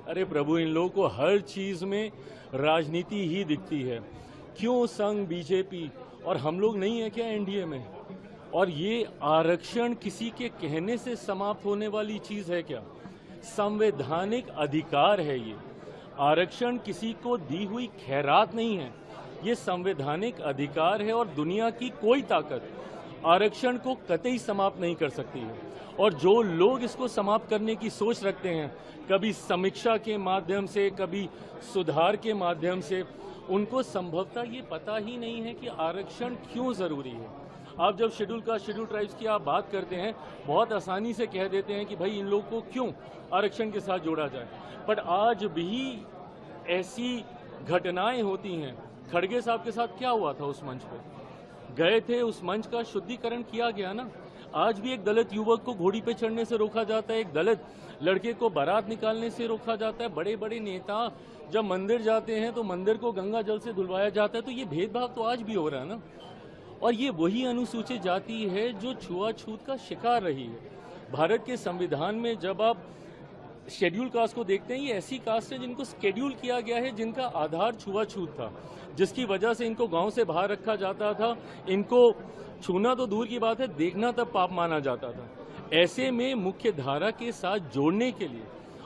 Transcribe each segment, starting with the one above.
अरे प्रभु, इन लोगों को हर चीज में राजनीति ही दिखती है। क्यों संग बीजेपी और हम लोग नहीं है क्या एनडीए में? और ये आरक्षण किसी के कहने से समाप्त होने वाली चीज है क्या? संवैधानिक अधिकार है ये। आरक्षण किसी को दी हुई खैरात नहीं है, ये संवैधानिक अधिकार है और दुनिया की कोई ताकत आरक्षण को कतई समाप्त नहीं कर सकती है। और जो लोग इसको समाप्त करने की सोच रखते हैं, कभी समीक्षा के माध्यम से, कभी सुधार के माध्यम से, उनको संभवतः ये पता ही नहीं है कि आरक्षण क्यों जरूरी है। आप जब शेड्यूल ट्राइब्स की आप बात करते हैं, बहुत आसानी से कह देते हैं कि भाई इन लोगों को क्यों आरक्षण के साथ जोड़ा जाए, बट आज भी ऐसी घटनाएं होती हैं। खड़गे साहब के साथ क्या हुआ था? उस मंच पे गए थे, उस मंच का शुद्धिकरण किया गया ना। आज भी एक दलित युवक को घोड़ी पे चढ़ने से रोका जाता है, एक दलित लड़के को बारात निकालने से रोका जाता है। बड़े बड़े नेता जब मंदिर जाते हैं तो मंदिर को गंगा जल से धुलवाया जाता है। तो ये भेदभाव तो आज भी हो रहा है ना। और ये वही अनुसूचित जाति है जो छुआछूत का शिकार रही है। भारत के संविधान में जब आप शेड्यूल कास्ट को देखते हैं, ये ऐसी कास्ट है जिनको शेड्यूल किया गया है, जिनका आधार छुआछूत था, जिसकी वजह से इनको गांव से बाहर रखा जाता था। इनको छूना तो दूर की बात है, देखना तब पाप माना जाता था। ऐसे में मुख्य धारा के साथ जोड़ने के लिए,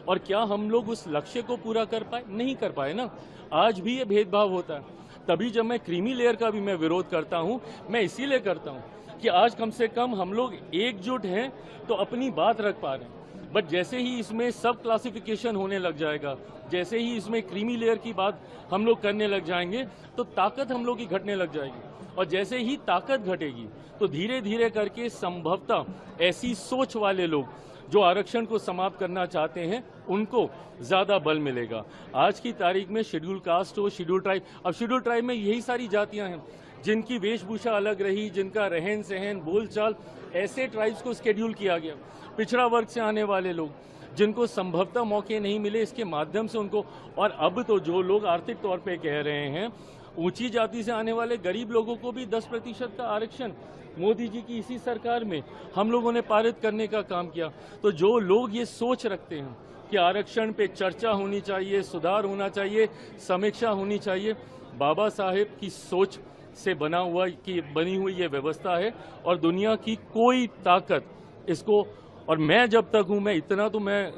और क्या हम लोग उस लक्ष्य को पूरा कर पाए? नहीं कर पाए ना। आज भी ये भेदभाव होता है। तभी जब मैं क्रीमी लेयर का भी मैं विरोध करता हूँ, मैं इसीलिए करता हूँ कि आज कम से कम हम लोग एकजुट हैं तो अपनी बात रख पा रहे हैं। बट जैसे ही इसमें सब क्लासिफिकेशन होने लग जाएगा, जैसे ही इसमें क्रीमी लेयर की बात हम लोग करने लग जाएंगे, तो ताकत हम लोग की घटने लग जाएगी। और जैसे ही ताकत घटेगी तो धीरे धीरे करके संभवतः ऐसी सोच वाले लोग जो आरक्षण को समाप्त करना चाहते हैं, उनको ज्यादा बल मिलेगा। आज की तारीख में शेड्यूल कास्ट हो, शेड्यूल ट्राइब, अब शेड्यूल ट्राइब में यही सारी जातियां हैं जिनकी वेशभूषा अलग रही, जिनका रहन सहन बोलचाल, ऐसे ट्राइब्स को शेड्यूल किया गया। पिछड़ा वर्ग से आने वाले लोग जिनको संभवतः मौके नहीं मिले, इसके माध्यम से उनको, और अब तो जो लोग आर्थिक तौर पे कह रहे हैं, ऊंची जाति से आने वाले गरीब लोगों को भी 10% का आरक्षण मोदी जी की इसी सरकार में हम लोगों ने पारित करने का काम किया। तो जो लोग ये सोच रखते हैं कि आरक्षण पे चर्चा होनी चाहिए, सुधार होना चाहिए, समीक्षा होनी चाहिए, बाबा साहेब की सोच से बनी हुई ये व्यवस्था है और दुनिया की कोई ताकत इसको, और मैं जब तक हूं, मैं इतना तो मैं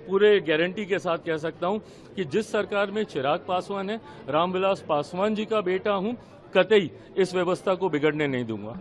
पूरे गारंटी के साथ कह सकता हूं कि जिस सरकार में चिराग पासवान है, रामविलास पासवान जी का बेटा हूं, कतई इस व्यवस्था को बिगड़ने नहीं दूंगा।